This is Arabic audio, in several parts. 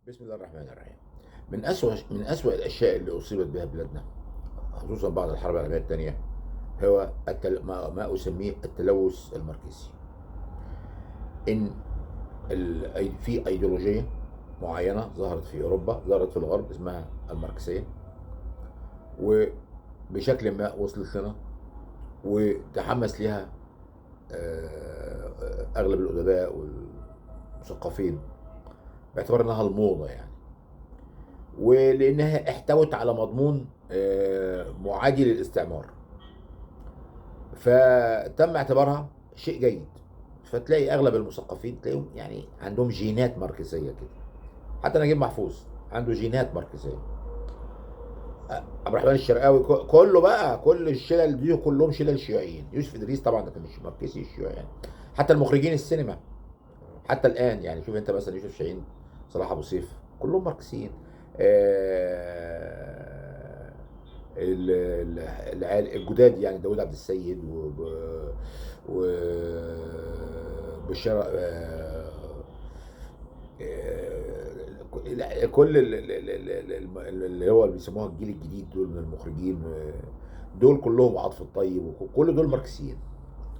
بسم الله الرحمن الرحيم. من أسوأ الأشياء اللي أصيبت بها بلادنا، خصوصا بعد الحرب العالمية الثانية، هو ما أسميه التلوث الماركسي. إن في أيديولوجية معينة ظهرت في أوروبا، ظهرت في الغرب، اسمها الماركسية، وبشكل ما وصلت لنا وتحمس لها أغلب الأدباء والمثقفين باعتبار إنها الموضة يعني، ولانها احتوت على مضمون معادي للاستعمار، فتم اعتبارها شيء جيد. فتلاقي اغلب المثقفين تلاقيهم يعني عندهم جينات ماركسيه كده. حتى نجيب محفوظ عنده جينات ماركسيه. عبد الرحمن الشرقاوي، كله بقى، كل الشلل دي كلهم شلل شيوعيين. يوسف ادريس طبعا ده كان مش ماركسي شيوعي يعني. حتى المخرجين السينما حتى الان، يعني شوف انت مثلا يوسف شاهين، صلاح ابو سيف، كلهم ماركسيين. آه، الجداد يعني داوود عبد السيد وبشار كل اللي هو اللي بيسموها الجيل الجديد دول من المخرجين، دول كلهم عاطف الطيب، وكل دول ماركسيين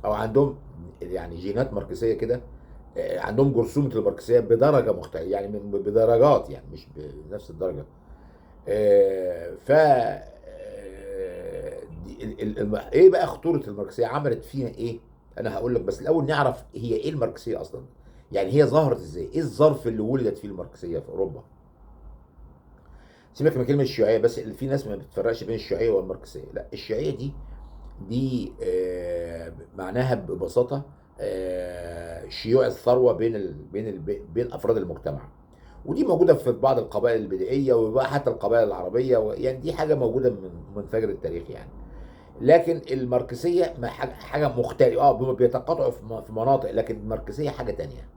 او عندهم يعني جينات ماركسيه كده. عندهم جرثومه الماركسيه بدرجه مختلفه، يعني بدرجات، يعني مش بنفس الدرجه. ف ايه بقى خطوره الماركسيه؟ عملت فينا ايه؟ انا هقول لك، بس الاول نعرف هي ايه الماركسيه اصلا. يعني هي ظهرت ازاي؟ ايه الظرف اللي ولدت فيه الماركسيه في اوروبا؟ سيبك من كلمه الشيوعيه، بس في ناس ما بتفرقش بين الشيوعيه والماركسيه. لا، الشيوعيه دي معناها ببساطه شيوع الثروه بين افراد المجتمع. ودي موجوده في بعض القبائل البدائيه، وبقى حتى القبائل العربيه، يعني دي حاجه موجوده من فجر التاريخ يعني. لكن الماركسيه ما حاجه مختلفه. هم بيتقاطعوا في مناطق، لكن الماركسيه حاجه تانية.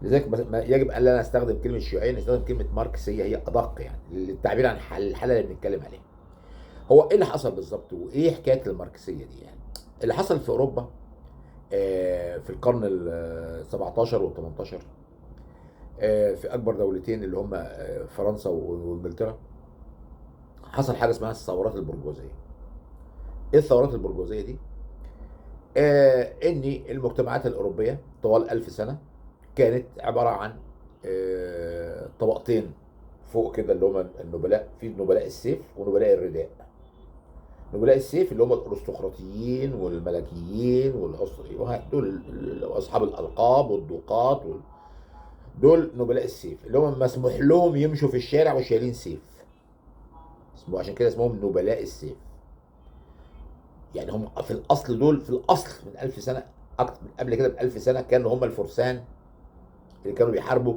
لذلك يجب ان لا نستخدم كلمه شيوعيه، نستخدم كلمه ماركسيه، هي ادق يعني للتعبير عن الحاله اللي بنتكلم عليها. هو ايه اللي حصل بالظبط، وايه حكايه الماركسيه دي يعني؟ اللي حصل في اوروبا في القرن ال 17 وال 18، في اكبر دولتين اللي هم فرنسا وانجلترا، حصل حاجه اسمها الثورات البرجوازيه. ايه الثورات البرجوازيه دي؟ ان المجتمعات الاوروبيه طوال 1000 سنه كانت عباره عن طبقتين فوق كده، اللي هم النبلاء. في نبلاء السيف ونبلاء الرداء. نبلاء السيف اللي هم الارستقراطيين والملكيين دول اصحاب الالقاب والضوقات دول نبلاء السيف، اللي هم مسموح لهم يمشوا في الشارع وشايلين سيف. عشان كده اسمهم نبلاء السيف. يعني هم في الاصل، دول في الاصل من 1000 سنه، اكتر من قبل كده ب 1000 سنه، كانوا هم الفرسان اللي كانوا بيحاربوا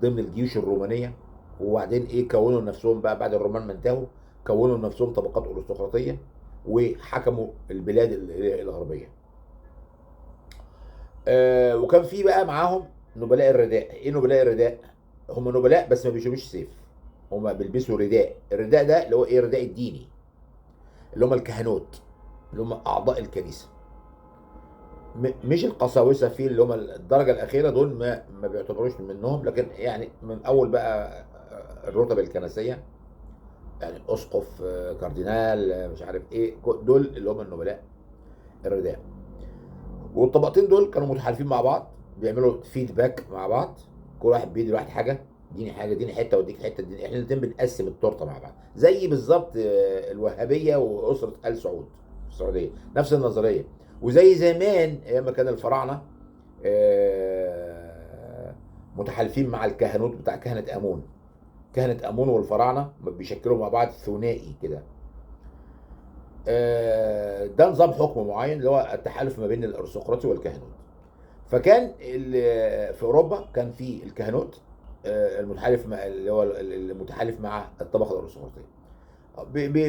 ضمن الجيوش الرومانيه. وبعدين ايه، كونوا نفسهم بقى بعد الرومان ما انتهوا، كونوا نفسهم طبقات ارستقراطيه وحكموا البلاد الغربيه. وكان في بقى معاهم نبلاء الرداء. ايه نبلاء الرداء؟ هم نبلاء بس ما بيشوفوش سيف. هم بيلبسوا رداء. الرداء ده اللي هو ايه؟ الرداء الديني، اللي هم الكهنوت، اللي هم اعضاء الكنيسه. مش القساوسه، فيه اللي هم الدرجه الاخيره دول ما بيعتبروش منهم، لكن يعني من اول بقى الرتب الكنسيه، يعني اسقف، كاردينال، مش عارف ايه، دول اللي هم النبلاء الرداء. والطبقتين دول كانوا متحالفين مع بعض، بيعملوا فيدباك مع بعض. كل واحد بيدي واحد حاجه، اديني حاجه، اديني حته، واديك حته، اديني. احنا الاثنين بنقسم التورته مع بعض، زي بالظبط الوهابيه واسره ال سعود في السعوديه، نفس النظريه. وزي زمان ايام ما كان الفراعنه متحالفين مع الكهنوت بتاع كهنه امون. كهنه امون والفراعنه بيشكلوا مع بعض ثنائي كده. ده نظام حكم معين، اللي هو التحالف ما بين الارستقراطي والكهنوت. فكان في اوروبا كان في الكهنوت المتحالف مع اللي هو المتحالف مع الطبقه الارستقراطيه.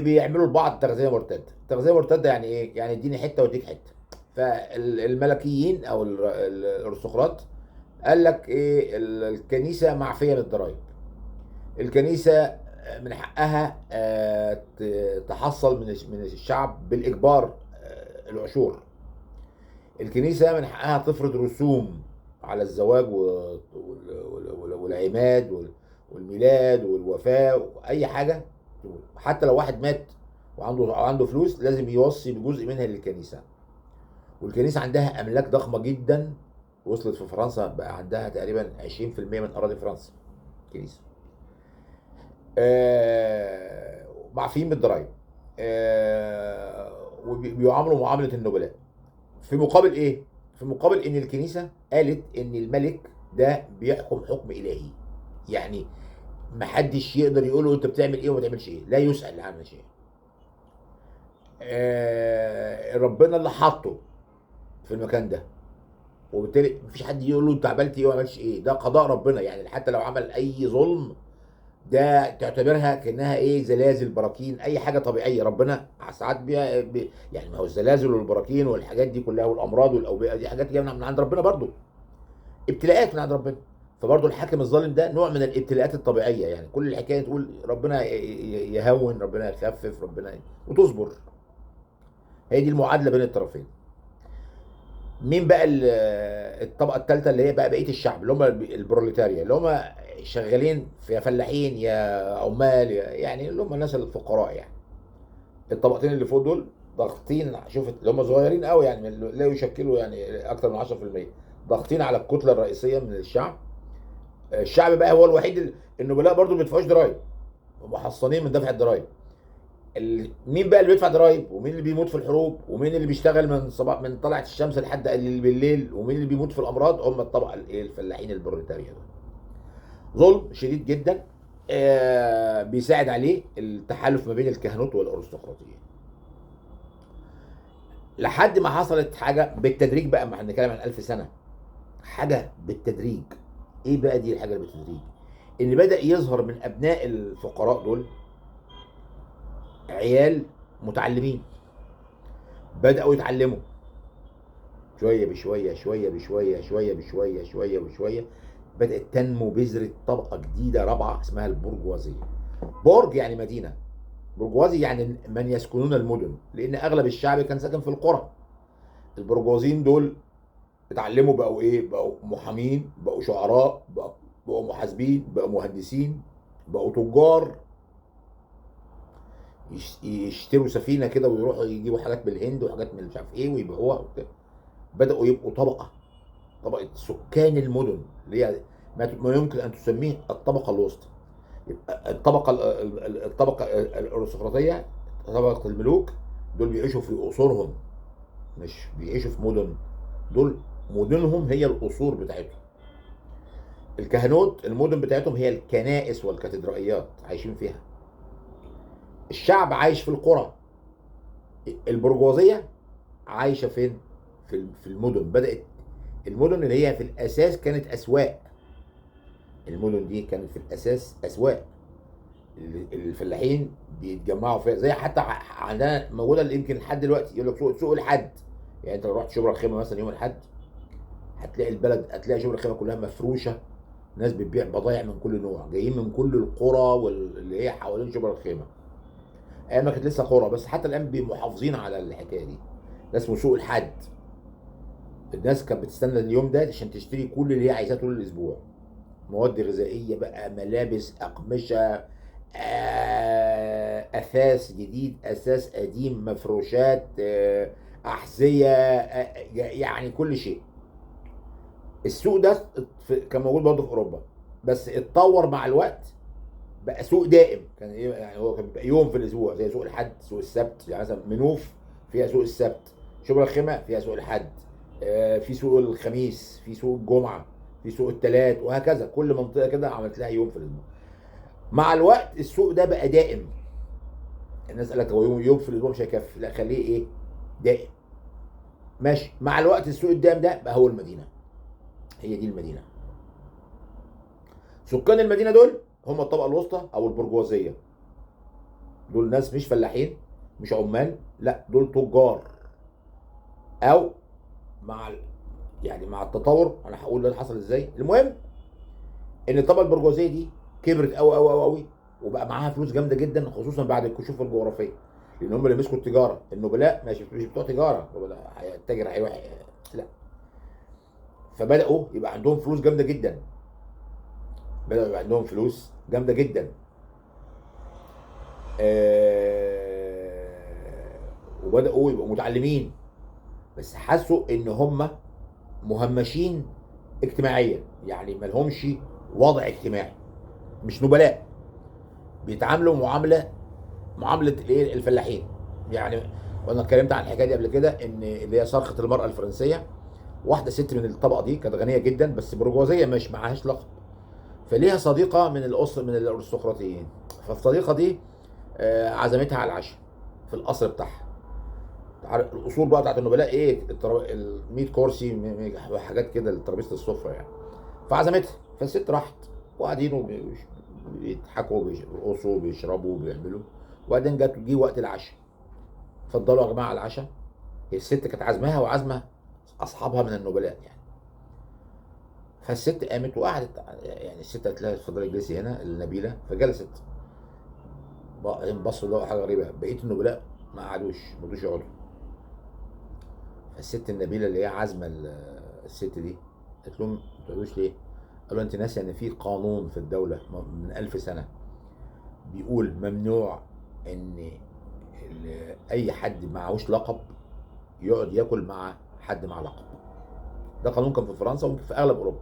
بيعملوا لبعض تغذيه مرتده. تغذيه مرتده يعني ايه؟ يعني اديني حته واديك حته. فالملكيين او الارستقراط قال لك ايه؟ الكنيسه معفيه من الضرائب. الكنيسه من حقها تحصل من الشعب بالاجبار العشور. الكنيسة من حقها تفرض رسوم على الزواج والعماد الميلاد والوفاه واي حاجه تقول. حتى لو واحد مات وعنده فلوس لازم يوصي بجزء منها للكنيسه. والكنيسه عندها املاك ضخمه جدا، وصلت في فرنسا بقى عندها تقريبا 20% من اراضي فرنسا كنيسه. معفيين بالضرايب. وبيعاملوا معامله النبلاء. في مقابل ايه؟ في مقابل ان الكنيسه قالت ان الملك ده بيحكم حكم الهي. يعني محدش يقدر يقول له انت بتعمل ايه وما تعملش ايه، لا يسأل عن شيء. ربنا اللي حاطه في المكان ده، وبالتالي مفيش حد يقول له انت عملت ايه وما عملتش ايه. ده قضاء ربنا، يعني حتى لو عمل اي ظلم ده تعتبرها كانها ايه، زلازل، براكين، اي حاجه طبيعيه ربنا ساعات بيها يعني ما هو الزلازل والبراكين والحاجات دي كلها والامراض والاوبئه دي حاجات جايه من عند ربنا برضو، ابتلاءات من عند ربنا. فبرضه الحاكم الظالم ده نوع من الابتلاءات الطبيعيه. يعني كل الحكايه تقول ربنا يهون، ربنا يخفف، ربنا وتصبر. هي دي المعادله بين الطرفين. مين بقى الطبقه الثالثه اللي هي بقى بقيه الشعب اللي هم البروليتاريا، اللي هم شغالين يا فلاحين يا عمال يعني اللي هم الناس الفقراء يعني. الطبقتين اللي فوق دول ضاغطين، شوف اللي هم صغيرين قوي يعني لا يشكلوا يعني اكتر من 10%، ضاغطين على الكتله الرئيسيه من الشعب. الشعب بقى هو الوحيد النبلاء برضو ما بيدفعوش ضرايب، محصنين من دفع الضرايب. مين بقى اللي بيدفع ضرايب، ومين اللي بيموت في الحروب، ومين اللي بيشتغل من صباح من طلعت الشمس لحد بالليل، ومين اللي بيموت في الامراض؟ هم الطبقه الفلاحين البروليتاريا دول. ظلم شديد جدا. بيساعد عليه التحالف ما بين الكهنوت والارستقراطيه. لحد ما حصلت حاجه بالتدريج بقى، ما احنا بنتكلم عن 1000 سنه، حاجه بالتدريج. ايه بقى دي الحاجه اللي بالتدريج؟ ان بدأ يظهر من ابناء الفقراء دول عيال متعلمين، بدأوا يتعلموا شوية بشوية شوية بشوية شوية بشوية شوية بشوية. بدأت تنمو بذرة طبقة جديدة رابعة اسمها البرجوازية. برج يعني مدينة، برجوازي يعني من يسكنون المدن، لأن أغلب الشعب كان ساكن في القرى. البرجوازيين دول اتعلموا بقوا إيه؟ بقوا محامين، بقوا شعراء، بقوا محاسبين، بقوا مهندسين، بقوا تجار، يشتروا سفينه كده ويروحوا يجيبوا حاجات من الهند وحاجات من مش عارف ايه ويبيعوها وبتاع. بداوا يبقوا طبقه سكان المدن اللي هي ما يمكن ان تسميه الطبقه الوسطى. يبقى الطبقه الارستقراطيه، طبقه الملوك، دول بيعيشوا في قصورهم، مش بيعيشوا في مدن. دول مدنهم هي القصور بتاعتهم. الكهنوت المدن بتاعتهم هي الكنائس والكاتدرائيات عايشين فيها. الشعب عايش في القرى. البرجوازيه عايشه فين؟ في المدن. بدات المدن اللي هي في الاساس كانت اسواق. المدن دي كانت في الاساس اسواق، الفلاحين بيتجمعوا فيها، زي حتى عندنا موجوده اللي يمكن لحد دلوقتي يقول لك سوق الحد. يعني انت لو رحت شبرا الخيمه مثلا يوم الاحد هتلاقي البلد، هتلاقي شبرا الخيمه كلها مفروشه، ناس بتبيع بضايع من كل نوع، جايين من كل القرى واللي هي حوالين شبرا الخيمه. ايام ما كانت لسه قرى، بس حتى الان محافظين على الحكايه دي. ده اسمه سوق الحد. الناس كانت بتستنى اليوم ده عشان تشتري كل اللي هي عايزاه طول الاسبوع. مواد غذائيه بقى، ملابس، اقمشه، اثاث جديد، اثاث قديم، مفروشات، احذيه، يعني كل شيء. السوق ده كان موجود برضه في اوروبا، بس اتطور مع الوقت بقى سوق دائم. كان يعني هو كان بيبقى يوم في الاسبوع، زي سوق الحد، سوق السبت. يعني مثلا منوف فيها سوق السبت، شبرا الخيمه فيها سوق الحد، في سوق الخميس، في سوق الجمعه، في سوق الثلاث، وهكذا. كل منطقه كده عملت لها يوم في الاسبوع. مع الوقت السوق ده بقى دائم. الناس قال لك هو يوم في الاسبوع مش هيكفي، لا خليه ايه؟ دائم. ماشي. مع الوقت السوق الدائم ده بقى هو المدينه. هي دي المدينه. سكان المدينه دول هم الطبقه الوسطى او البرجوازيه. دول ناس مش فلاحين، مش عمال، لا دول تجار. او مع يعني مع التطور انا هقول ده حصل ازاي. المهم ان الطبقه البرجوازيه دي كبرت قوي قوي قوي قوي، وبقى معاها فلوس جامده جدا، خصوصا بعد الكشوف الجغرافيه. لان هم اللي مسكوا التجاره. النبلاء مش بتوع تجاره، التاجر هيروح لا. فبداوا يبقى عندهم فلوس جامده جدا. بدأوا يبقى عندهم فلوس جامدة جدا. وبدأوا يبقوا متعلمين، بس حسوا ان هم مهمشين اجتماعيا، يعني ما لهمش وضع اجتماعي، مش نبلاء، بيتعاملوا معامله الايه الفلاحين. يعني وانا اتكلمت عن الحكايه دي قبل كده، ان اللي هي صرخه المراه الفرنسيه، واحده ست من الطبقه دي كانت غنيه جدا بس برجوازيه، مش معهاش لقب، فليها صديقه من الاسر من الارستقراطيين، فالصديقه دي عزمتها على العشاء في القصر بتاعها. الاصول بقى بتاعت النبلاء ايه، ال 100 كرسي وحاجات كده لترابيزه السفره يعني. فعزمتها، فالست راحت، وقاعدين بيضحكوا وبيرقصوا وبيشربوا وبيعملوا، وبعدين جه وقت العشاء. اتفضلوا يا جماعه على العشاء. هي الست كانت عازماها وعازمه اصحابها من النبلاء يعني. فالست قامت وقعدت، يعني الست قالت لها اتفضلي اجلسي هنا النبيله، فجلست. بعدين بصوا لقوا حاجه غريبه، بقيه النبلاء ما قعدوش، ما رضوش يقعدوا. فالست النبيله اللي هي عازمه الست دي قالت لهم ما تقعدوش ليه؟ قالوا انت ناسيه ان في قانون في الدوله من 1000 سنه بيقول ممنوع ان اي حد معهوش لقب يقعد ياكل مع حد مع لقب. ده قانون كان في فرنسا وممكن في اغلب اوروبا.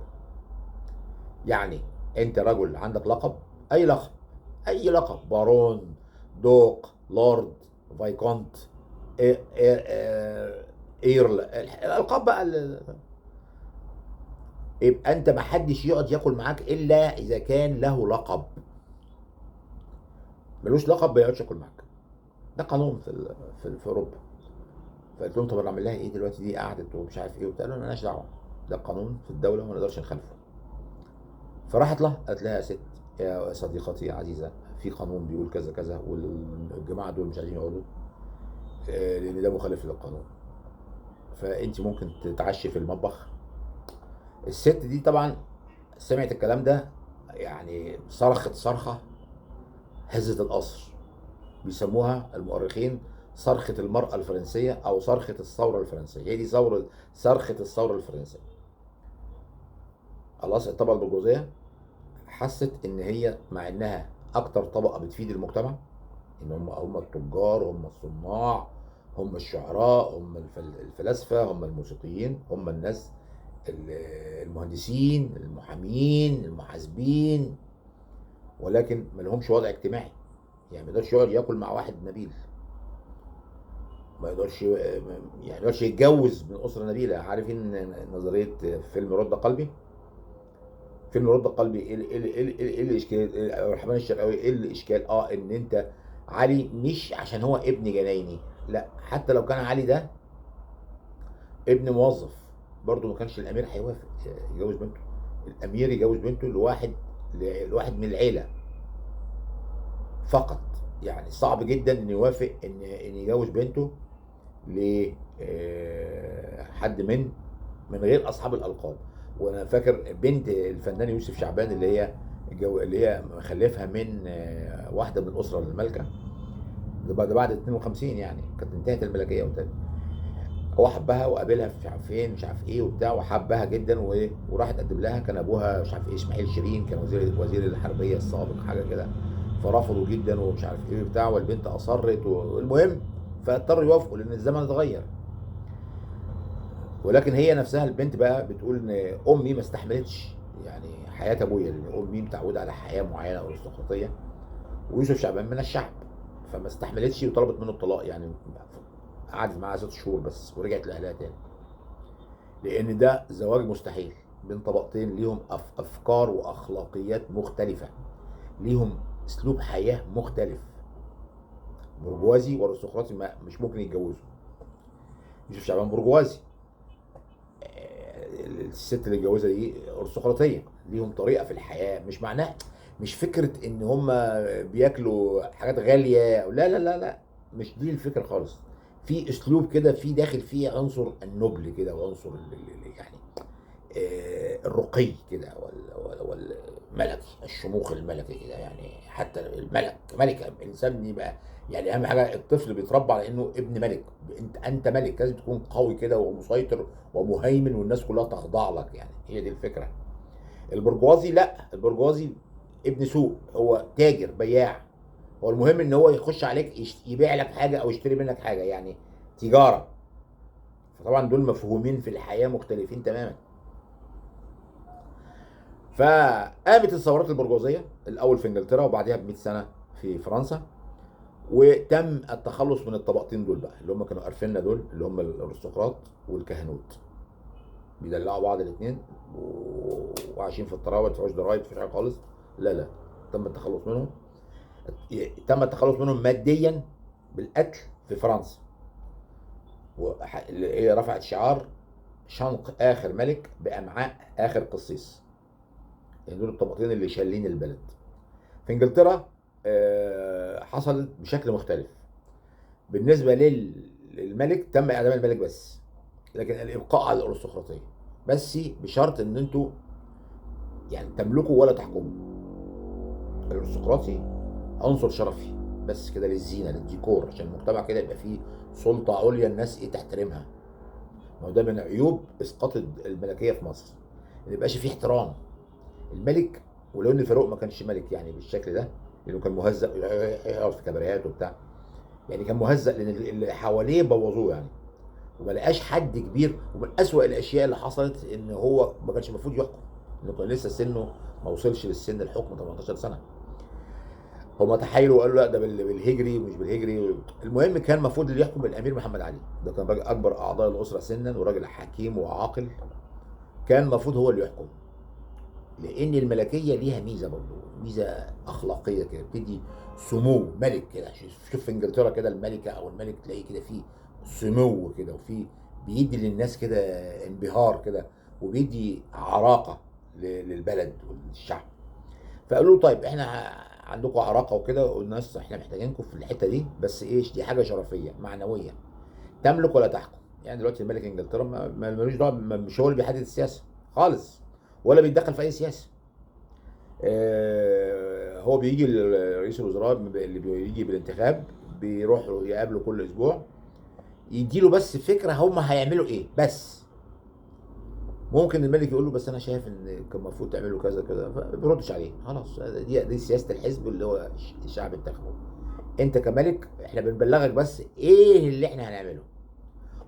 يعني انت رجل عندك لقب، اي لقب، اي لقب، بارون، دوق، لورد، فايكونت، ايرل، الالقاب بقى يبقى انت ما حدش يقعد ياكل معاك الا اذا كان له لقب. ملوش لقب ما يقعدش ياكل معاك. ده قانون في اوروبا. فقلت لهم طب انا اعمل لها ايه دلوقتي، دي قعدت ومش عارف ايه وبتاع، قالوا لي مالناش دعوه، ده قانون في الدوله وما نقدرش نخالفه. فراحت لها قالت لها يا ست، يا صديقتي يا عزيزه، في قانون بيقول كذا كذا والجماعه دول مش عايزين يقعدوا لان ده مخالف للقانون، فانت ممكن تتعشي في المطبخ. الست دي طبعا سمعت الكلام ده، يعني صرخت صرخه هزت القصر. بيسموها المؤرخين صرخة المرأة الفرنسية أو صرخة الثورة الفرنسية. هي دي صرخة الثورة الفرنسية. خلاص الطبقة البرجوازية حست إن هي مع إنها أكتر طبقة بتفيد المجتمع، إن هم التجار، هم الصناع، هم الشعراء، هم الفلاسفة، هم الموسيقيين، هم الناس المهندسين، المحامين، المحاسبين، ولكن ما لهمش وضع اجتماعي. يعني ما يقدرش يقعد ياكل مع واحد نبيل، ما يقدرش يتجوز من اسره نبيله. عارفين نظريه فيلم رد قلبي؟ فيلم رد قلبي إيه الاشكال؟ الرحمن الشرقاوي ايه الاشكال؟ ان انت علي مش عشان هو ابن جنايني، لا، حتى لو كان علي ده ابن موظف برضه ما كانش الامير هيوافق يجوز بنته. الامير يجوز بنته لواحد من العيله فقط. يعني صعب جدا ان يوافق ان يجوز بنته لحد من غير اصحاب الالقاب. وانا فاكر بنت الفنان يوسف شعبان اللي هي مخلفها من واحده من الاسره المالكه، ده بعد 52، يعني كانت انتهت الملكيه وبتاع. هو حبها وقابلها في مش عارف فين مش عارف ايه وبتاع، وحبها جدا وراح تقدم لها. كان ابوها مش عارف ايه اسماعيل شيرين، كان وزير الحربيه السابق حاجه كده، فرفضوا جدا ومش عارف ايه وبتاع، والبنت اصرت والمهم فاضطروا يوافقوا لان الزمن اتغير. ولكن هي نفسها البنت بقى بتقول ان امي ما استحملتش يعني حياه ابويا، لان امي متعوده على حياه معينه ارستقراطيه، ويوسف شعبان من الشعب، فما استحملتش وطلبت منه الطلاق يعني. قعدت معاها 6 شهور بس ورجعت لاهلها تاني، لان ده زواج مستحيل بين طبقتين ليهم افكار واخلاقيات مختلفه، ليهم اسلوب حياه مختلف. برجوازي وارستقراطي مش ممكن يتجوزوا. يوسف شعبان برجوازي، الست اللي اتجوزها دي ارستقراطيه، ليهم طريقه في الحياه. مش معناه مش فكره ان هم بياكلوا حاجات غاليه، لا لا لا لا، مش دي الفكره خالص. في اسلوب كده، في داخل فيه عنصر النبل كده، وعنصر يعني الرقي كده والملكي، الشموخ الملكي كده. يعني حتى الملك ملكه الانسان يبقى، يعني اهم حاجه الطفل بيتربى على انه ابن ملك. انت ملك، لازم تكون قوي كده ومسيطر ومهيمن والناس كلها تخضع لك، يعني هي دي الفكره. البرجوازي لا، البرجوازي ابن سوق، هو تاجر بياع. هو المهم ان هو يخش عليك يبيع لك حاجه او يشتري منك حاجه، يعني تجاره. فطبعا دول مفهومين في الحياه مختلفين تماما. فقامت الثورات البرجوازيه الاول في انجلترا، وبعدها ب 100 سنه في فرنسا. وتم التخلص من الطبقتين دول بقى، اللي هم كانوا قرفنا دول، اللي هم الارستقراط والكهنوت. بيدلعوا بعض الاثنين وعايشين في الطراوه، ما يدفعوش ضرايب، مفيش حاجه خالص. لا لا، تم التخلص منهم. تم التخلص منهم ماديا بالقتل في فرنسا. هي رفعت شعار شنق اخر ملك بامعاء اخر قسيس. يعني دول الطبقتين اللي شالين البلد. في انجلترا حصلت بشكل مختلف. بالنسبه للملك تم اعدام الملك بس، لكن الابقاء على الارستقراطيه، بس بشرط ان انتوا يعني تملكوا ولا تحكموا. الارستقراطي عنصر شرفي بس كده، للزينه للديكور، عشان المجتمع كده يبقى فيه سلطه عليا الناس تحترمها. ما هو ده من عيوب اسقاط الملكيه في مصر، ما يبقاش فيه احترام. الملك، ولو ان الفاروق ما كانش ملك يعني بالشكل ده، لانه كان مهزأ يقعد في كباريهات وبتاع، يعني كان مهزأ لان اللي حواليه بوظوه يعني. وما لقاش حد كبير. ومن اسوأ الاشياء اللي حصلت ان هو ما كانش المفروض يحكم، انه كان لسه سنه ما وصلش للسن الحكم 18 سنه. هما تحايلوا وقالوا لا ده بالهجري ومش بالهجري. المهم كان المفروض اللي يحكم الامير محمد علي، ده كان راجل اكبر اعضاء الاسره سنا وراجل حكيم وعاقل. كان المفروض هو اللي يحكم، لان الملكيه ليها ميزه برضه، ميزه اخلاقيه كده، بتدي سمو ملك كده. شوف في انجلترا كده الملكه او الملك تلاقيه كده فيه سمو كده، وفي بيدي للناس كده انبهار كده، وبيدي عراقه للبلد والشعب. فقالوا له طيب احنا عندكم عراقه وكده، والناس احنا محتاجينكم في الحته دي، بس ايش دي حاجه شرفيه معنويه، تملك ولا تحكم. يعني دلوقتي الملك انجلترا ملوش دعوه، مش هو اللي بيحدد السياسه خالص، ولا بيتدخل في اي سياسه. هو بيجي رئيس الوزراء اللي بيجي بالانتخاب، بيروح يقابله كل اسبوع، يديله بس فكره هم هيعملوا ايه بس. ممكن الملك يقول له بس انا شايف ان كان المفروض تعملوا كذا كذا، فما بيردش عليه خلاص. دي سياسه الحزب اللي هو الشعب انتخبه. انت كملك احنا بنبلغك بس ايه اللي احنا هنعمله.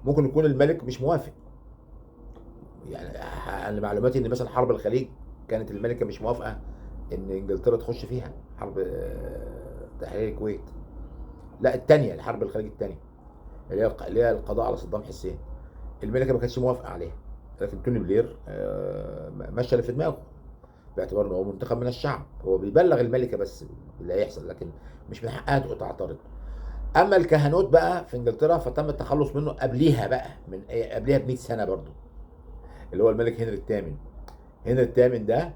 ممكن يكون الملك مش موافق. يعني انا معلوماتي ان مثلا حرب الخليج كانت الملكه مش موافقه ان انجلترا تخش فيها حرب تحرير الكويت. لا الثانيه، الحرب الخليج الثانيه، اللي هي القضاء على صدام حسين. الملكه ما كانتش موافقه عليها، لكن توني بلير مشى اللي في دماغه، باعتبار ان هو منتخب من الشعب. هو بيبلغ الملكه بس اللي هيحصل، لكن مش من حقها تعترض. اما الكهنوت بقى في انجلترا فتم التخلص منه قبليها بقى، من قبليها ب 100 سنه برضه، اللي هو الملك هنري الثامن. هنري الثامن ده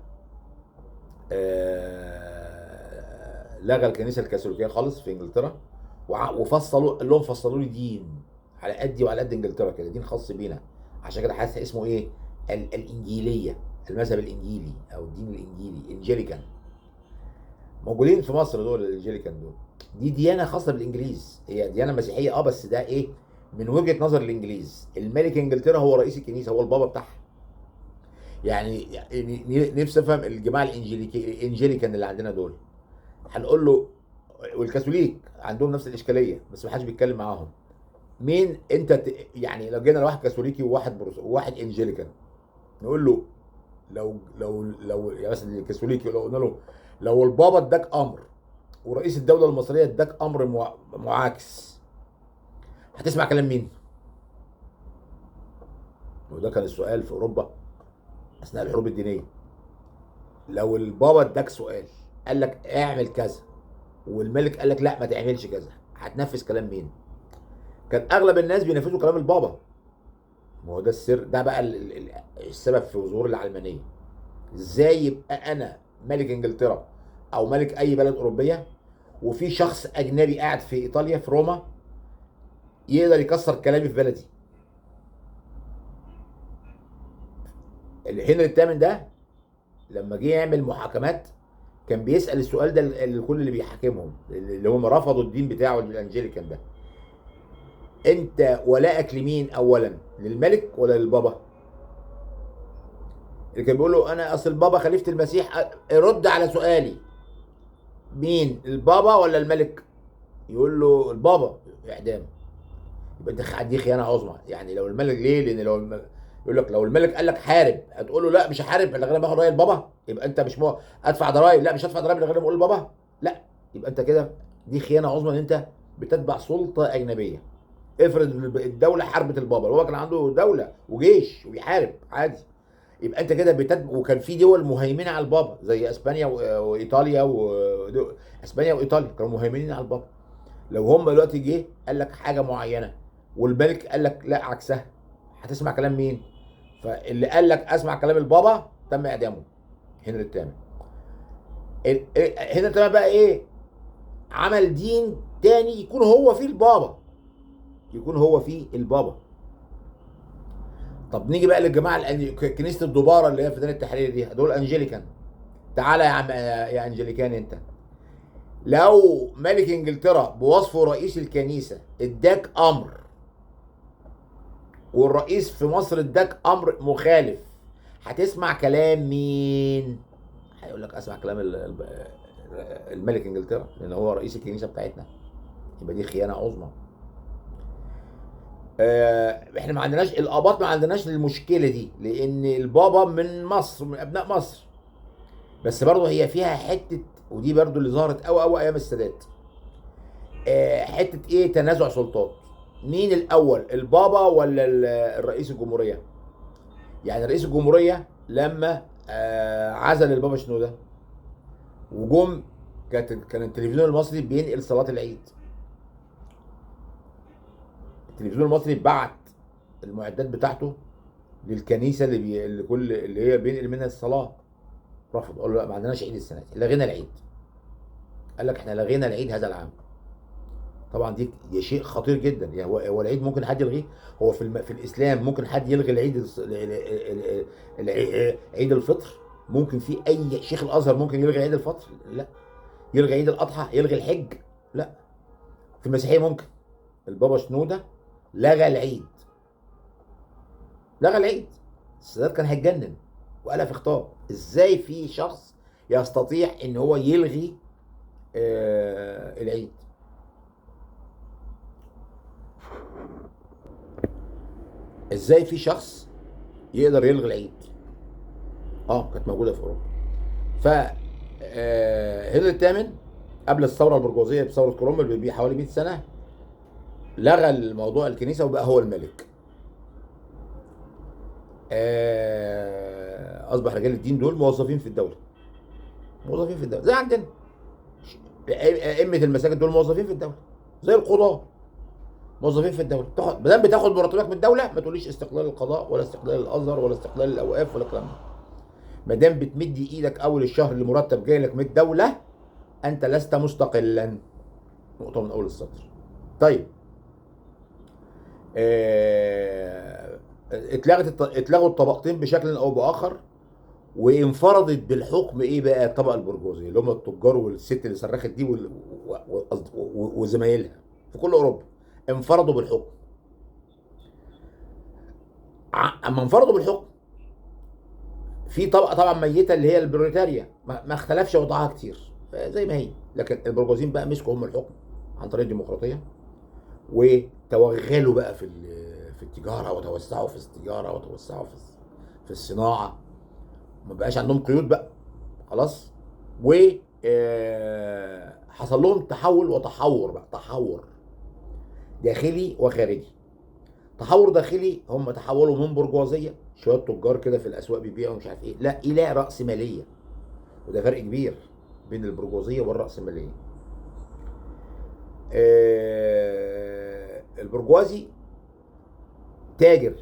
لغى الكنيسه الكاثوليكيه خالص في انجلترا، وفصلوا، قال لهم فصلوا لي دين على قدي وعلى قد انجلترا كده، دين خاص بينا. عشان كده حاسس اسمه ايه؟ الانجيليه، المذهب الانجيلي او الدين الانجيلي، انجيليكان. موجودين في مصر دول الانجيليكان دول. دي ديانه خاصه بالانجليز، هي ديانه مسيحيه بس ده ايه؟ من وجهه نظر الانجليز، الملك انجلترا هو رئيس الكنيسه، هو البابا بتاعها. يعني نفسي افهم الجماعه الانجيليكان اللي عندنا دول، هنقول له، والكاثوليك عندهم نفس الاشكاليه بس ما حدش بيتكلم معاهم. مين انت يعني لو جينا لواحد كاثوليكي وواحد انجيليكان، نقول له لو يعني مثلا الكاثوليكي لو قلنا له لو البابا اداك امر ورئيس الدوله المصريه اداك امر معاكس، هتسمع كلام مين؟ وده كان السؤال في اوروبا اثناء الحروب الدينيه. لو البابا اداك سؤال قال لك اعمل كذا، والملك قال لك لا ما تعملش كذا، هتنفذ كلام مين؟ كان اغلب الناس بينفذوا كلام البابا. ما هو ده السر، ده بقى السبب في ظهور العلمانيه. ازاي يبقى انا ملك انجلترا او ملك اي بلد اوروبيه، وفي شخص اجنبي قاعد في ايطاليا في روما يقدر يكسر كلامي في بلدي؟ هنري الثامن ده لما جه يعمل محاكمات كان بيسال السؤال ده لكل اللي بيحاكمهم، اللي هم رفضوا الدين بتاعه الانجيليكان ده: انت ولاءك لمين اولا، للملك ولا للبابا؟ اللي كان بيقول له انا اصل البابا خليفه المسيح، رد على سؤالي، مين البابا ولا الملك؟ يقول له البابا، اعدام. يبقى دي خيانه عظمى. يعني لو الملك، ليه؟ لان لو الملك يقول لك، لو الملك قال لك حارب، هتقول له لا مش هحارب الا غير ما اخد راي البابا؟ يبقى انت مش ادفع ضرايب، لا مش هدفع ضرايب الا غير ما اقول البابا، لا. يبقى انت كده دي خيانه عظمى، ان انت بتتبع سلطه اجنبيه. افرض الدوله حاربت البابا، هو كان عنده دوله وجيش وبيحارب عادي، يبقى انت كده وكان في دول مهيمنه على البابا زي اسبانيا وايطاليا اسبانيا وايطاليا كانوا مهيمنين على البابا. لو هم دلوقتي جه قال لك حاجه معينه والملك قال لك لا عكسها، هتسمع كلام مين؟ فاللي قال لك اسمع كلام البابا تم اعدامه. هنري الثامن. هنري الثامن بقى ايه؟ عمل دين تاني يكون هو فيه البابا، يكون هو فيه البابا. طب نيجي بقى للجماعه كنيسه الدباره اللي هي في ميدان التحرير دي، دول انجليكان. تعالى يا عم يا انجليكان انت، لو ملك انجلترا بوصفه رئيس الكنيسه اداك امر، والرئيس في مصر اداك امر مخالف، هتسمع كلام مين؟ هيقول لك اسمع كلام الملك انجلترا، لان هو رئيس الكنيسه بتاعتنا. يبقى دي خيانه عظمى. احنا ما عندناش الاباط، ما عندناش المشكله دي، لان البابا من مصر، من ابناء مصر. بس برضه هي فيها حته، ودي برضه اللي ظهرت قوي ايام السادات، حته ايه؟ تنازع سلطات. مين الاول، البابا ولا الرئيس الجمهوريه؟ يعني رئيس الجمهوريه لما عزل البابا شنودة وجم، كان التلفزيون المصري بينقل صلاه العيد. التلفزيون المصري بعت المعدات بتاعته للكنيسه اللي هي بينقل منها الصلاه. رفض، قال له لا ما عندناش عيد السنه دي، لغينا العيد. قال لك احنا لغينا العيد هذا العام. طبعا دي شيء خطير جدا. يعني هو العيد ممكن حد يلغيه؟ هو في الاسلام ممكن حد يلغي عيد الفطر؟ ممكن في اي شيخ الازهر ممكن يلغي عيد الفطر؟ لا. يلغي عيد الاضحى؟ يلغي الحج؟ لا. في المسيحيه ممكن. البابا شنوده لغى العيد، لغى العيد. السادات كان هيتجنن وقالها في خطاب. ازاي في شخص يستطيع ان هو يلغي العيد؟ ازاي في شخص يقدر يلغي العيد؟ كانت موجوده في اوروبا. ف هنري الثامن قبل الثوره البرجوازيه بثوره كرومويل بحوالي 100 سنه لغى الموضوع الكنيسه وبقى هو الملك. اصبح رجال الدين دول موظفين في الدوله، موظفين في الدوله زي عندنا. ائمه المساجد دول موظفين في الدوله، زي القضاه موظفين في الدوله. ما دام بتاخد مرتبك من الدوله، ما تقوليش استقلال القضاء ولا استقلال الازهر ولا استقلال الاوقاف ولا الكلام ده. ما دام بتمد ايدك اول الشهر لمرتب جاي لك من الدوله، انت لست مستقلا. نقطه من اول السطر. طيب، اتلغوا الطبقتين بشكل او باخر، وانفرضت بالحكم ايه بقى؟ الطبقه البرجوازيه، اللي هم التجار والست اللي صرخت دي وزمايلها في كل اوروبا، انفرضوا بالحكم. اما انفرضوا بالحكم، في طبقه طبعا ميته اللي هي البروليتاريا، ما اختلفش وضعها كتير زي ما هي. لكن البرجوازيين بقى مسكوا هم الحكم عن طريق الديمقراطيه، وتوغلوا بقى في التجاره، وتوسعوا في التجاره، وتوسعوا في الصناعه. ما بقاش عندهم قيود بقى خلاص. و حصل لهم تحول وتحور بقى، تحور داخلي وخارجي. تحور داخلي، هم تحولوا من برجوازيه، شويه تجار كده في الاسواق بيبيعوا مش عارف ايه، لا، الى راسماليه. وده فرق كبير بين البرجوازيه والراسماليه. البرجوازي تاجر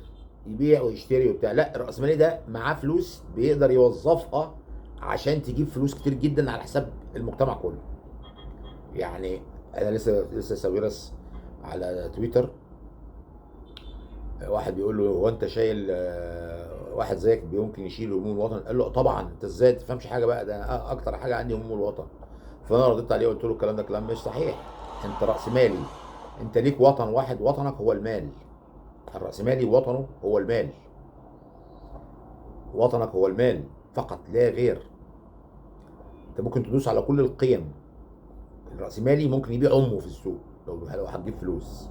يبيع ويشتري وبتاع، لا، الراسمالي ده معاه فلوس بيقدر يوظفها عشان تجيب فلوس كتير جدا على حساب المجتمع كله. يعني انا لسه ساويرس على تويتر، واحد بيقول له هو انت شايل واحد زيك ممكن يشيل هموم الوطن؟ قال له طبعا، انت ازاي تفهمش حاجه بقى؟ ده انا اكتر حاجه عندي هموم الوطن. فانا رديت عليه وقلت له الكلام ده كلام مش صحيح. انت راسمالي، انت ليك وطن واحد، وطنك هو المال. الراسمالي وطنه هو المال. وطنك هو المال فقط لا غير. انت ممكن تدوس على كل القيم. الرأسمالي ممكن يبيع امه في السوق لو هتجيب فلوس.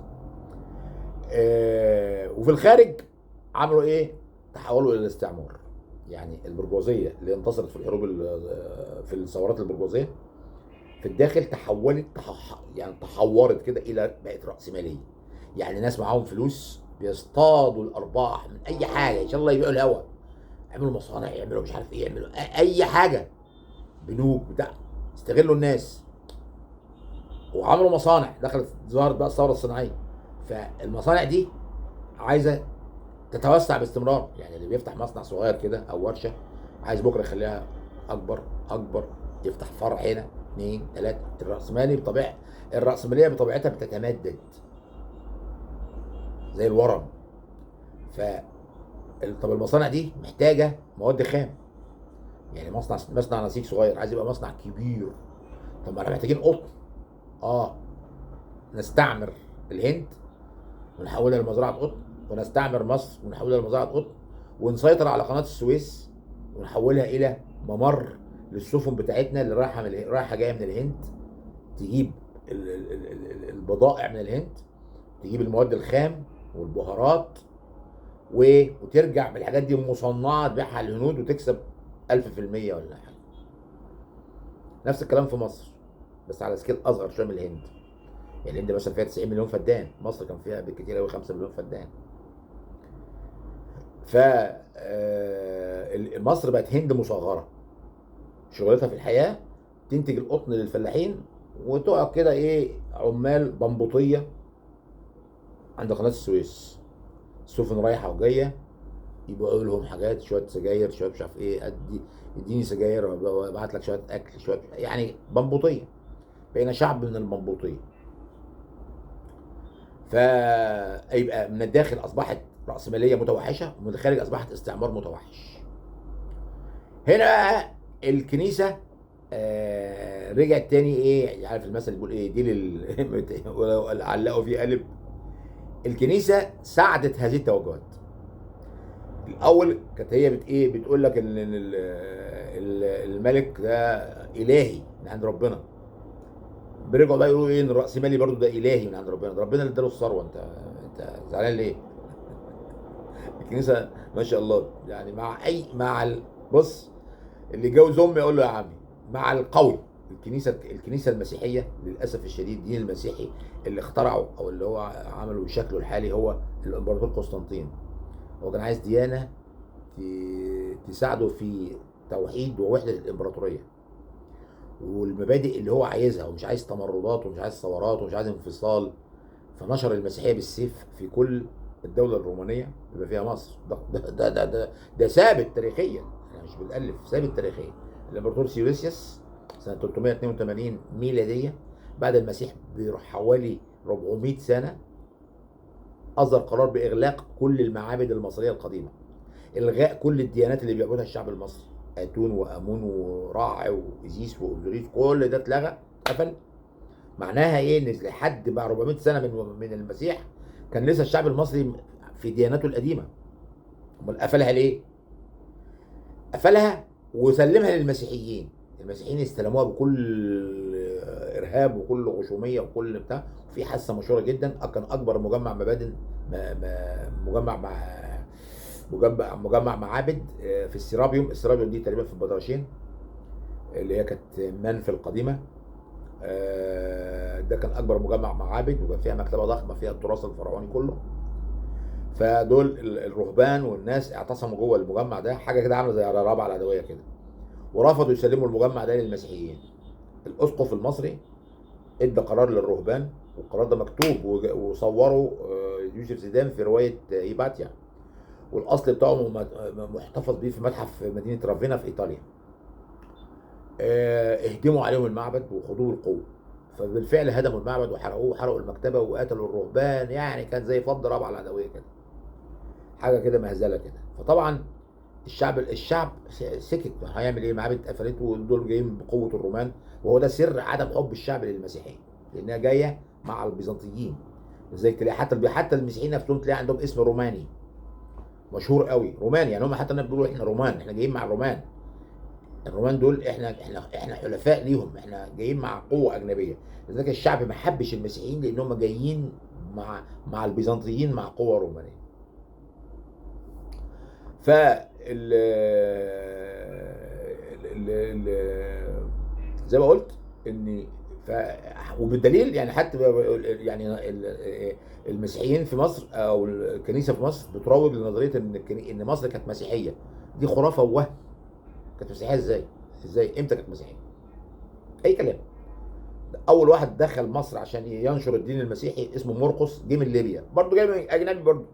وفي الخارج عملوا ايه؟ تحولوا الى الاستعمار. يعني البرجوازيه اللي انتصرت في الحروب في الثورات البرجوازيه في الداخل تحولت يعني تحورت كده الى بقت رأسماليه. يعني ناس معاهم فلوس بيصطادوا الارباح من اي حاجه، ان شاء الله يبيعوا الهواء، يعملوا مصانع، يعملوا مش عارف ايه، يعملوا اي حاجه، بنوك بتاع، استغلوا الناس وعملوا مصانع. ظهرت بقى الثوره الصناعيه، فالمصانع دي عايزه تتوسع باستمرار. يعني اللي بيفتح مصنع صغير كده او ورشه عايز بكره يخليها اكبر اكبر، يفتح فرع هنا اثنين ثلاثه. الرأسمالية بطبيعتها بتتمدد زي الورم. ف طب المصانع دي محتاجه مواد خام. يعني مصنع نسيج صغير عايز يبقى مصنع كبير. طب ما احنا محتاجين قطن. اه، نستعمر الهند ونحولها لمزرعه قطن، ونستعمر مصر ونحولها لمزرعه قطن، ونسيطر على قناه السويس ونحولها الى ممر للسفن بتاعتنا اللي رايحه جايه من الهند، تجيب البضائع من الهند، تجيب المواد الخام والبهارات وترجع بالحاجات دي مصنعه تبيعها الهنود وتكسب 1000% ولا حاجه. نفس الكلام في مصر بس على سكيل اصغر شويه من الهند. يعني الهند مثلا فيها 90 مليون فدان، مصر كان فيها بالكثير قوي 5 مليون فدان. ف مصر بقت هند مصغره، شغلتها في الحياه تنتج القطن للفلاحين وتقعد كده ايه عمال بمبوطيه عند قناه السويس، السفن رايحه وجايه، يبيعوا لهم حاجات، شويه سجاير، شويه مش عارف ايه، اديني سجاير وابعت لك شويه اكل، شويه يعني بمبوطيه. بقينا شعب من المنبوطيه. فيبقى من الداخل اصبحت رأسمالية متوحشة، ومن الخارج اصبحت استعمار متوحش. هنا بقى الكنيسة رجعت تاني ايه، عارف المثل بيقول ايه، دي ولو علقوا فيه قلب. الكنيسة ساعدت هذه التوجهات. الاول كانت هي بتقول لك ان الملك ده الهي من عند ربنا. بيرجعوا بقى يقولوا ايه ان الرأسمالي برضو ده الهي من عند ربنا، ده ربنا اللي اداله الثروه. انت زعلان ليه؟ الكنيسه ما شاء الله يعني بص، اللي جوز امي يقول له يا عمي مع القوي. الكنيسه المسيحيه للاسف الشديد، الدين المسيحي اللي اخترعه او اللي هو عمله بشكله الحالي هو الامبراطور قسطنطين. هو كان عايز ديانه تساعده في توحيد ووحده الامبراطوريه والمبادئ اللي هو عايزها، ومش عايز تمردات ومش عايز ثورات ومش عايز انفصال. فنشر المسيحيه بالسيف في كل الدوله الرومانيه بما فيها مصر. ده ثابت تاريخيا، احنا مش بنألف، ثابت تاريخيا. الامبراطور سيوريسيوس سنه 382 ميلاديه بعد المسيح بحوالي 400 سنه اصدر قرار باغلاق كل المعابد المصريه القديمه، الغاء كل الديانات اللي بيعبدها الشعب المصري، اتون وامون ورع وايزيس واوزوريس، كل ده اتلغى، اتقفل. معناها ايه؟ ان لحد بقى 400 سنه من المسيح كان لسه الشعب المصري في دياناته القديمه. امال قفلها ليه؟ قفلها وسلمها للمسيحيين. المسيحيين استلموها بكل ارهاب وكل غشوميه وكل بتاع. في حادثه مشهوره جدا، كان اكبر مجمع مبادئ مجمع معابد في السيرابيوم دي تقريبا في البدرشين اللي هي كانت منف القديمه. ده كان اكبر مجمع معابد، وكان فيها مكتبه ضخمه فيها التراث الفرعوني كله. فدول الرهبان والناس اعتصموا جوه المجمع ده، حاجه كده عامله زي الرابعه العدويه كده، ورفضوا يسلموا المجمع ده للمسيحيين. الاسقف المصري ادى قرار للرهبان، والقرار ده مكتوب وصوره يوسف زيدان في روايه ايباتيا، والاصل بتاعه محتفظ بيه في متحف مدينه رافينا في ايطاليا. اهدموا عليهم المعبد وخدوه بالقوه. فبالفعل هدموا المعبد وحرقوه وحرقوا المكتبه وقتلوا الرهبان. يعني كان زي فض رابعه العدويه كده، حاجه كده مهزله كده. فطبعا الشعب سكت، هيعمل ايه؟ معابد اتقفلت ودول جايين بقوه الرومان. وهو ده سر عدم حب الشعب للمسيحيه، لانها جايه مع البيزنطيين. زي تلاقي حتى المسيحيين نفسهم تلاقي عندهم اسم روماني، مشهور قوي رومان، يعني هم حتى الناس بيقولوا احنا رومان، احنا جايين مع الرومان. الرومان دول احنا حلفاء ليهم، احنا جايين مع قوه اجنبيه. لذلك الشعب ما حبش المسيحيين لان هم جايين مع البيزنطيين، مع قوه رومانيه. ف زي ما قلت ان ف وبالدليل يعني حتى يعني المسيحيين في مصر او الكنيسه في مصر بتروج لنظريه ان مصر كانت مسيحيه. دي خرافه ووهم. كانت مسيحيه ازاي؟ ازاي؟ امتى كانت مسيحيه؟ اي كلام. اول واحد دخل مصر عشان ينشر الدين المسيحي اسمه مرقس، جه من ليبيا، برضه جاي من اجنبي، برضه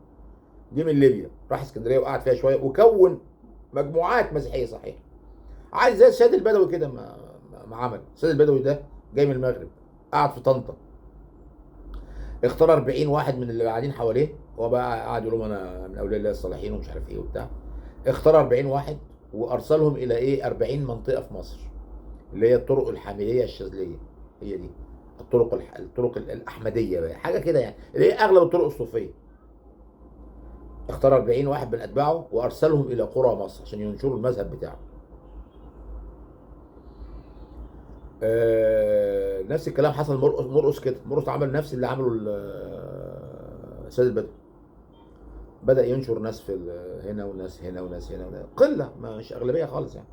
جه من ليبيا، راح اسكندريه وقعد فيها شويه وكون مجموعات مسيحيه صحيحه. عايز زي السيد البدوي كده، ما عمل السيد البدوي ده جاي من المغرب، قعد في طنطا، اختار 40 واحد من اللي قاعدين حواليه، هو بقى قعد يقول لهم انا من اولياء الله الصالحين ومش عارف ايه وبتاع. اختار 40 واحد وارسلهم الى ايه 40 منطقه في مصر، اللي هي الطرق الحامليه الشاذليه، هي دي الطرق الاحمديه بقى، حاجه كده يعني، اللي هي اغلب الطرق الصوفيه. اختار 40 واحد من اتباعه وارسلهم الى قرى مصر عشان ينشروا المذهب بتاعه. نفس الكلام حصل مرقص كده، مرقص عمل نفس اللي عمله السيد البدوي. بدأ ينشر ناس في هنا وناس هنا وناس هنا وناس. قلة، مش أغلبية خالص يعني.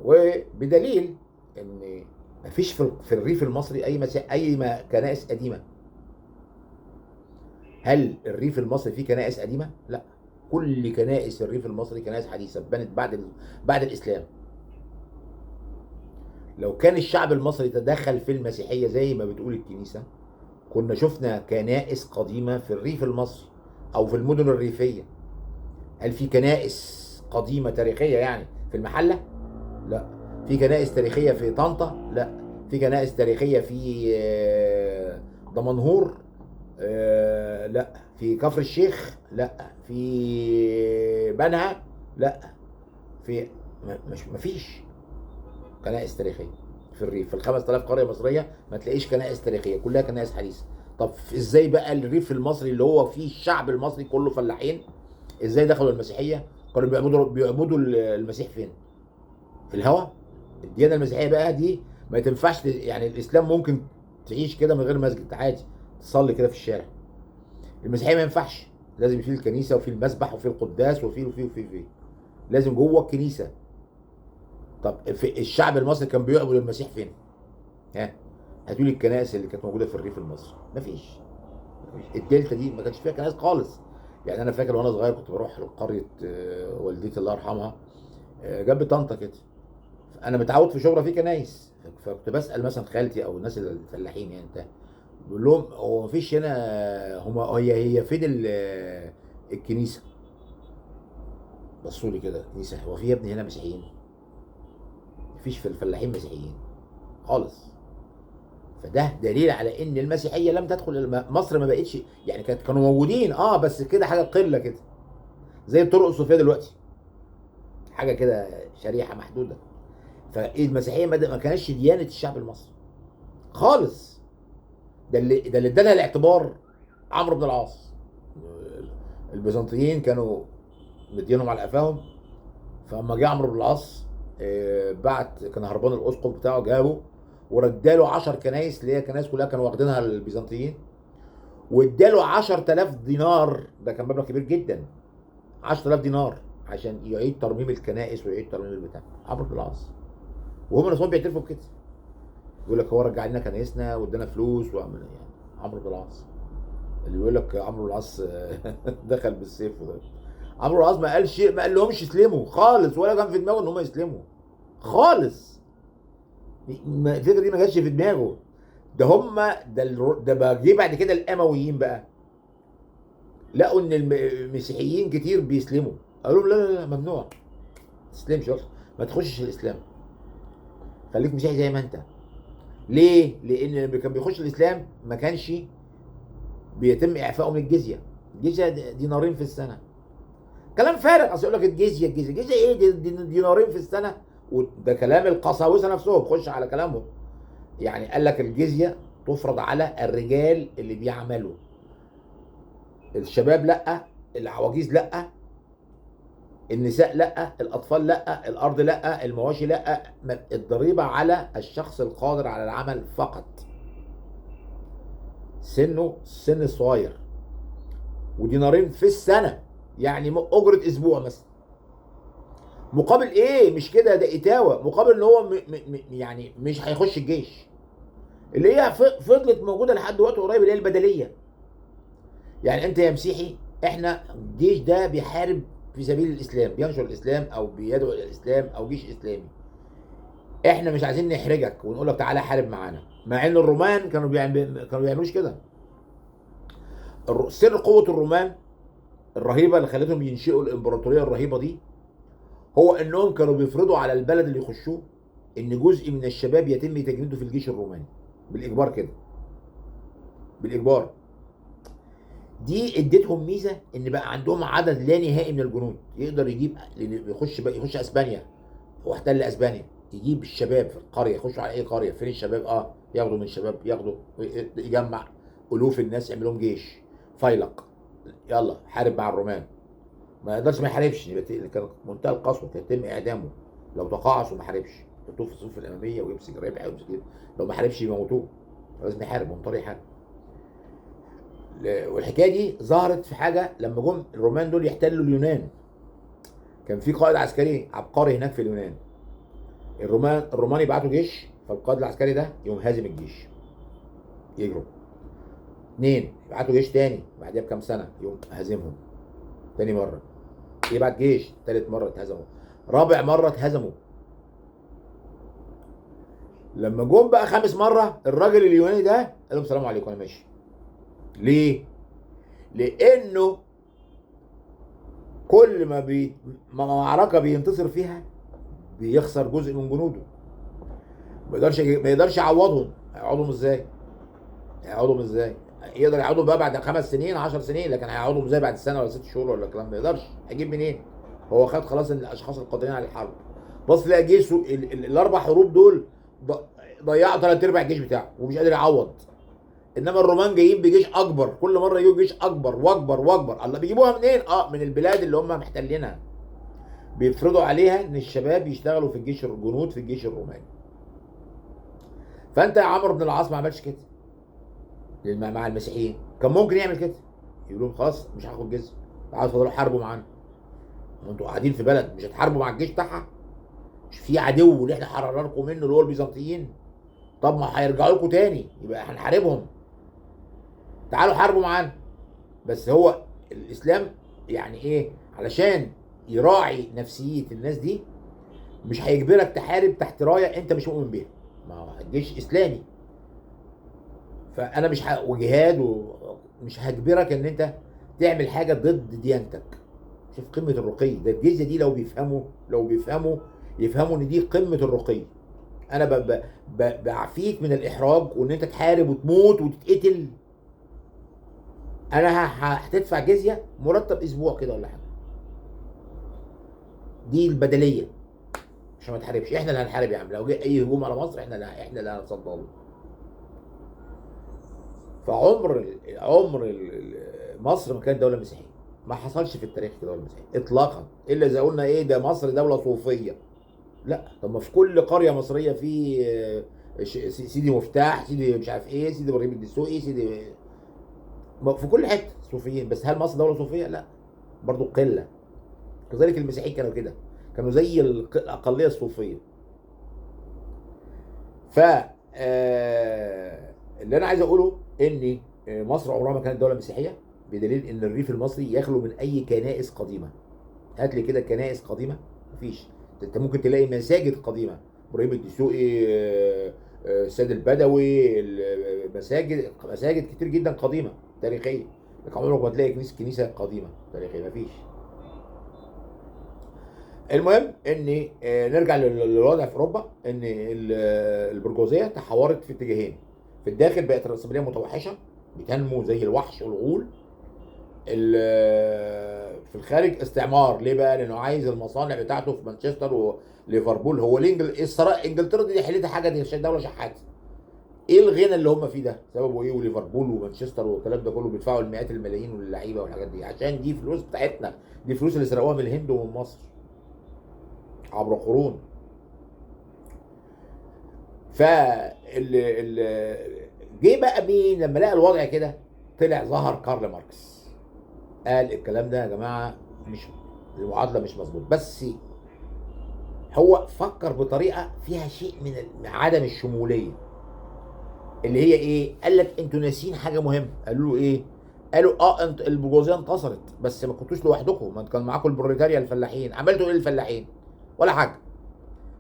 وبدليل ان مفيش في الريف المصري اي كنائس قديمه. هل الريف المصري فيه كنائس قديمه؟ لا. كل كنائس الريف المصري كنائس حديثه بنت بعد الاسلام. لو كان الشعب المصري تدخل في المسيحيه زي ما بتقول الكنيسه، كنا شفنا كنائس قديمه في الريف المصري او في المدن الريفيه. هل في كنائس قديمه تاريخيه يعني في المحله؟ لا. في كنائس تاريخيه في طنطا؟ لا. في كنائس تاريخيه في دمنهور؟ لا. في كفر الشيخ؟ لا. في بنها؟ لا. في مش مفيش كنائس تاريخيه في الريف. في ال 5000 قريه مصريه ما تلاقيش كنائس تاريخيه، كلها كنائس حديثه. طب ازاي بقى الريف المصري اللي هو فيه الشعب المصري كله فلاحين، ازاي دخلوا المسيحيه؟ كانوا بيعبدوا المسيح فين؟ في الهوا. الديانه المسيحيه بقى دي ما تنفعش يعني الاسلام ممكن تعيش كده من غير مسجد عادي، تصلي كده في الشارع. المسيحيه ما ينفعش، لازم في الكنيسه وفي المسبح وفي القداس وفي لازم جوه الكنيسه. طب في الشعب المصري كان بيعبد المسيح فين؟ ها، هاتولي الكنائس اللي كانت موجوده في الريف المصري. مفيش. الدلتا دي ما كانش فيها كنائس خالص. يعني انا فاكر وانا صغير كنت بروح لقريه والدتي الله يرحمها، جنب طنطا كده. انا متعود في شبرا في كنايس، فكنت بسال مثلا خالتي او الناس الفلاحين يعني، انت بقول لهم هو مفيش هنا، هي فين الكنيسه؟ بصوا لي كده، كنيسه هو في يا ابني هنا مسيحيين؟ مفيش في الفلاحين مسيحيين خالص. فده دليل على ان المسيحيه لم تدخل مصر، ما بقتش يعني، كانوا موجودين بس كده حاجه قله كده، زي الطرق الصوفيه دلوقتي، حاجه كده شريحه محدوده. فالمسيحيه ما كانتش ديانه الشعب المصري خالص. ده اللي ادالها الاعتبار عمرو بن العاص. البيزنطيين كانوا مدينهم على قفاهم، فاما جه عمرو بن العاص بعت، كان هربان الاسقف بتاعه، جابه ورداله 10 كنايس اللي هي كنايس كلها كانوا واخدينها البيزنطيين، واداله 10000 دينار، ده كان مبلغ كبير جدا، 10000 دينار عشان يعيد ترميم الكنائس ويعيد ترميم البتاع. عمرو بن العاص، وهم نفسهم بيعترفوا بكده، يقول لك هو رجع لنا كنايسنا وادانا فلوس وعمل يعني. عمرو بن العاص اللي بيقول لك عمرو بن العاص دخل بالسيف وده. عمرو بن العاص ما قال شيء، ما قال لهمش يسلموا خالص، ولا كان في دماغه ان هم يسلموا خالص. الفكره دي ما جاتش في دماغه. ده هم ده بقى جه بعد كده الامويين بقى لقوا ان المسيحيين كتير بيسلموا، قالوا لهم لا لا لا، ممنوع ما تسلمش اصلا، ما تخشش الاسلام، خليك مسيحي زي ما انت. ليه؟ لان اللي كان بيخش الاسلام ما كانش بيتم اعفائه من الجزيه. الجزيه دينارين في السنه. كلام فارغ، اصل يقول لك الجزيه ايه؟ دينارين في السنه. وده كلام القساوسه نفسهم، خش على كلامهم. يعني قال لك الجزيه تفرض على الرجال اللي بيعملوا، الشباب لا، العواجيز لا، النساء لا، الاطفال لا، الارض لا، المواشي لا. الضريبه على الشخص القادر على العمل فقط، سن الصغير، ودينارين في السنه، يعني اجره اسبوع مثلا. مقابل ايه؟ مش كده، ده اتاوه، مقابل ان هو يعني مش هيخش الجيش، اللي هي فضلت موجوده لحد وقت قريب، اللي هي البدليه. يعني انت يا مسيحي، احنا الجيش ده بيحارب في سبيل الاسلام، بينشر الاسلام او بيدعو الى الاسلام او جيش اسلامي. احنا مش عايزين نحرجك ونقول لك تعالى حارب معانا، مع ان الرومان كانوا بيعملوش كده. سر قوه الرومان الرهيبه اللي خلتهم ينشئوا الامبراطوريه الرهيبه دي، هو انهم كانوا بيفرضوا على البلد اللي يخشوه ان جزء من الشباب يتم تجنيده في الجيش الروماني بالاجبار كده، بالاجبار. دي اديتهم ميزه ان بقى عندهم عدد لا نهائي من الجنود، يقدر يجيب، يخش اسبانيا واحتل اسبانيا، يجيب الشباب في القريه، يخشوا على اي قريه، فين الشباب؟ ياخدوا من الشباب، ياخدوا، يجمع الوف الناس، يعمل لهم جيش فيلق، يلا حارب مع الرومان. ما يقدرش ما يحاربش، كان منتهى القسوه، كان يتم اعدامه لو تقاعس وما حاربش، يحطوه في الصفوف الاماميه ويمسك ربع ويمسك كده، لو ما حاربش يموتوه، لازم يحارب، مضطر يحارب. والحكايه دي ظهرت في حاجه لما جم الرومان دول يحتلوا اليونان. كان في قائد عسكري عبقري هناك في اليونان، الرومان يبعتوا جيش، فالقائد العسكري ده يقوم هازم الجيش، يجروا. اتنين يبعتوا جيش تاني بعدها بكام سنه، يقوم هازمهم تاني مره، يبعت جيش تالت مره اتهزموا، رابع مره اتهزموا. لما جم بقى خامس مره، الراجل اليوناني ده قال لهم السلام عليكم انا ماشي. ليه؟ لانه كل ما معركه بينتصر فيها بيخسر جزء من جنوده، ما يقدرش يعوضهم. هيعوضهم ازاي؟ يقدر يعوضهم بقى بعد 5 سنين 10 سنين، لكن هيعوضهم ازاي بعد سنه ولا 6 شهور ولا الكلام ده؟ ما يقدرش، هيجيب منين؟ هو خد خلاص الاشخاص القادرين على الحرب. بص لقى جيشه الاربع حروب دول ضيعوا ثلاث ارباع الجيش بتاعه ومش قادر يعوض. انما الرومان جايين بجيش اكبر، كل مره يجوا جيش اكبر واكبر واكبر. الله، بيجيبوها منين؟ من البلاد اللي هم محتلينها، بيفرضوا عليها ان الشباب يشتغلوا في الجيش، الجنود في الجيش الروماني. فانت يا عمرو بن العاص ما عملش كده مع المسيحيين، كان ممكن يعمل كده، يقول لهم خلاص مش هاخد جزيه، تعالوا اتفضلوا حاربوا معانا. انتوا قاعدين في بلد مش هتحاربوا مع الجيش بتاعها؟ مش في عدو اللي احنا حررنا لكم منه اللي هو البيزنطيين؟ طب ما هيرجعوا لكم تاني، يبقى هنحاربهم، تعالوا حاربوا معانا. بس هو الاسلام يعني ايه؟ علشان يراعي نفسيه الناس دي، مش هيجبرك تحارب تحت رايه انت مش مؤمن بيها، ما هو الجيش اسلامي، فانا مش وجهاد ومش هجبرك ان انت تعمل حاجه ضد ديانتك. شوف قمه الرقي ده، الجزيه دي لو بيفهموا يفهموا ان دي قمه الرقي. انا بعفيك من الاحراج وان انت تحارب وتموت وتتقتل. انا هتدفع جزيه مرتب اسبوع كده ولا حاجه، دي البدليه، عشان ما تحاربش. احنا اللي هنحارب يا عم، لو جه اي هجوم على مصر احنا اللي هنتصدى له. فعمر مصر ما كانت دوله مسيحيه، ما حصلش في التاريخ كده دوله مسيحيه اطلاقا، الا اذا قلنا ايه ده مصر دوله صوفيه. لا، طب ما في كل قريه مصريه في سيدي مفتاح، سيدي مش عارف ايه، سيدي ابراهيم الدسوقي، سيدي، في كل حته صوفيين. بس هل مصر دوله صوفيه؟ لا، برضو قله. كذلك المسيحيين كانوا كده، كانوا زي الاقليه الصوفيه. ف اللي انا عايز اقوله ان مصر عمرها ما كانت دوله مسيحيه، بدليل ان الريف المصري يخلو من اي كنائس قديمه. هات لي كده كنائس قديمه، مفيش. انت ممكن تلاقي مساجد قديمه، ابراهيم الدسوقي، السيد البدوي، مساجد كتير جدا قديمه تاريخيه، لكن عمرك ما تلاقي كنيسه قديمه تاريخيه، مفيش. المهم ان نرجع للوضع في اوروبا، ان البرجوازيه تحورت في اتجاهين. في الداخل بقت الرأسمالية متوحشه، بتنمو زي الوحش والغول. في الخارج استعمار. ليه بقى؟ لانه عايز المصانع بتاعته في مانشستر وليفربول. هو انجلترا دي حلتها حاجه، دي عشان دوله شحاته. ايه الغنى اللي هم فيه ده؟ سببه ايه؟ وليفربول ومانشستر والكلام ده كله بيدفعوا المئات الملايين للعيبه والحاجات دي، عشان دي فلوس بتاعتنا، دي فلوس اللي سرقوها من الهند ومن مصر عبر قرون. ف جه بقى مين لما لقى الوضع كده؟ طلع ظهر كارل ماركس، قال الكلام ده يا جماعه مش، المعادله مش مظبوط. بس هو فكر بطريقه فيها شيء من عدم الشموليه، اللي هي ايه؟ قال لك انتوا ناسيين حاجه مهمه. قالوا له ايه؟ قالوا انت البرجوازيه انتصرت بس ما كنتوش لوحدكم، ما كان معاكم البروليتاريا الفلاحين. عملتوا ايه الفلاحين؟ ولا حاجه.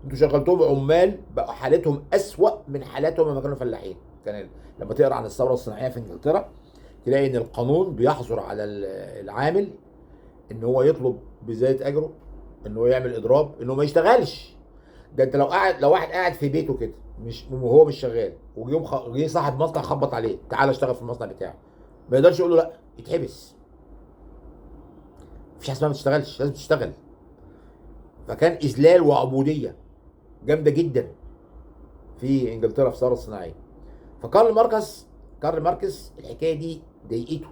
انتوا شغلتوهم عمال بقوا حالتهم اسوأ من حالاتهم لما كانوا فلاحين. كان لما تقرا عن الثوره الصناعيه في انجلترا تلاقي ان القانون بيحظر على العامل ان هو يطلب بزياده اجره، ان هو يعمل اضراب، انه ما يشتغلش. ده انت لو واحد قاعد في بيته كده مش وهو مش شغال، وجه صاحب مصنع خبط عليه تعالى اشتغل في المصنع بتاعه، ما يقدرش يقول له لا، يتحبس. مفيش حاجه اسمها ما تشتغلش، لازم تشتغل. فكان اذلال وعبوديه جامده جدا في انجلترا في الثوره الصناعيه. كارل ماركس الحكايه دي ضايقته.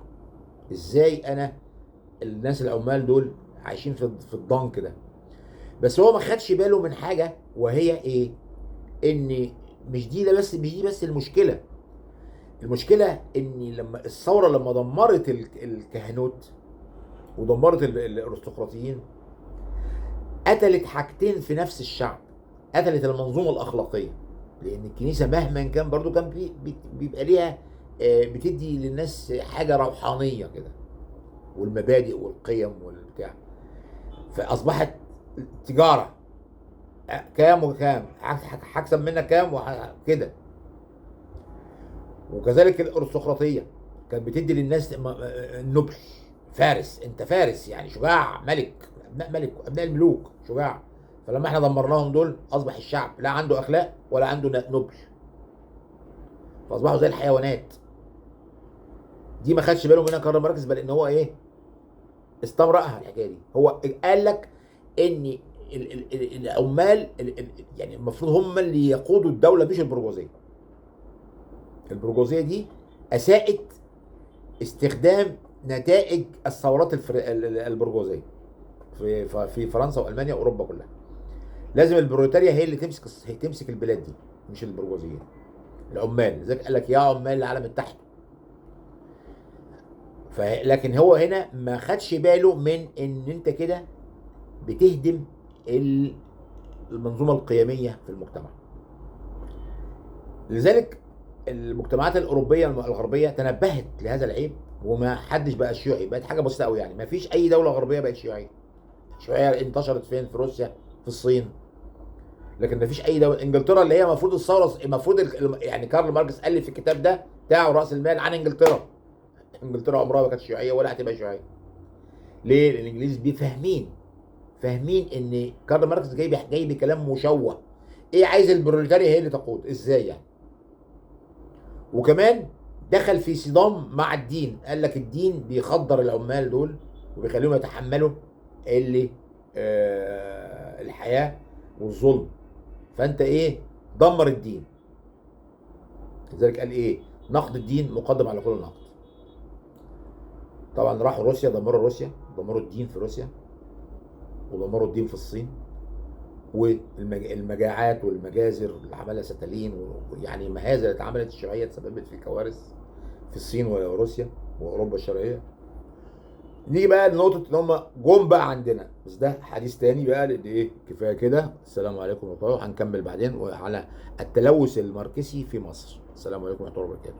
ازاي انا الناس العمال دول عايشين في الضنك ده؟ بس هو ما خدش باله من حاجه، وهي ايه؟ ان مش دي بس المشكله. المشكله ان لما الثوره لما دمرت الكهنوت ودمرت الارستقراطيين، قتلت حاجتين في نفس الشعب. قتلت المنظومه الاخلاقيه، لان الكنيسه مهما كان برضو كان بيبقى ليها بتدي للناس حاجه روحانيه كده، والمبادئ والقيم والبتاع. فاصبحت تجاره، كام وكام، هكسب منك كام كده. وكذلك الارستقراطيه كانت بتدي للناس النبل، فارس، انت فارس يعني شجاع، ملك، ابناء ملك، ابناء الملوك شجاع. فلما احنا دمرناهم دول اصبح الشعب لا عنده اخلاق ولا عنده نبل، فاصبحوا زي الحيوانات. دي ما خدش باله منها كارل ماركس، بل ان هو ايه؟ استمرأها الحكايه دي. هو قال لك ان العمال يعني المفروض هم اللي يقودوا الدوله مش البرجوازيه. البرجوازيه دي اساءت استخدام نتائج الثورات البرجوازيه في فرنسا والمانيا واوروبا كلها. لازم البروليتاريا هي اللي تمسك البلاد دي، مش البرجوازيين. العمال، لذلك قال لك يا عمال العالم التحت. لكن هو هنا ما خدش باله من ان انت كده بتهدم المنظومه القيميه في المجتمع. لذلك المجتمعات الاوروبيه الغربيه تنبهت لهذا العيب، وما حدش بقى شيوعي. بقت حاجه بسيطه قوي يعني، ما فيش اي دوله غربيه بقت شيوعيه. الشيوعيه انتشرت فين؟ في روسيا، في الصين. لكن ما فيش اي دوله. انجلترا اللي هي المفروض الثوره، المفروض يعني كارل ماركس الف في الكتاب ده بتاعه راس المال عن انجلترا. انجلترا عمرها ما كانت شيوعيه ولا هتبقى شيوعيه. ليه؟ لان الانجليز فاهمين ان كارل ماركس جاي بكلام مشوه. ايه عايز البروليتاريا هي اللي تقود؟ ازاي يعني؟ وكمان دخل في صدام مع الدين. قال لك الدين بيخدر العمال دول وبيخليهم يتحملوا اللي الحياه والظلم. فانت ايه؟ دمر الدين. لذلك قال ايه؟ نقد الدين مقدم على كل نقد. طبعا راحوا روسيا، دمروا روسيا، دمروا الدين في روسيا، ودمروا الدين في الصين. والمجاعات والمجازر اللي عملها ستالين، ويعني المهازل اللي اتعملت الشيوعيه تسببت في كوارث في الصين وروسيا واوروبا الشرقيه. نيجي بقى لنقطه ان هم جم بقى عندنا، بس ده حديث تاني بقى، لان ايه؟ كفايه كده. السلام عليكم ورحمه الله. هنكمل بعدين على التلوث الماركسي في مصر. السلام عليكم ورحمه الله وبركاته.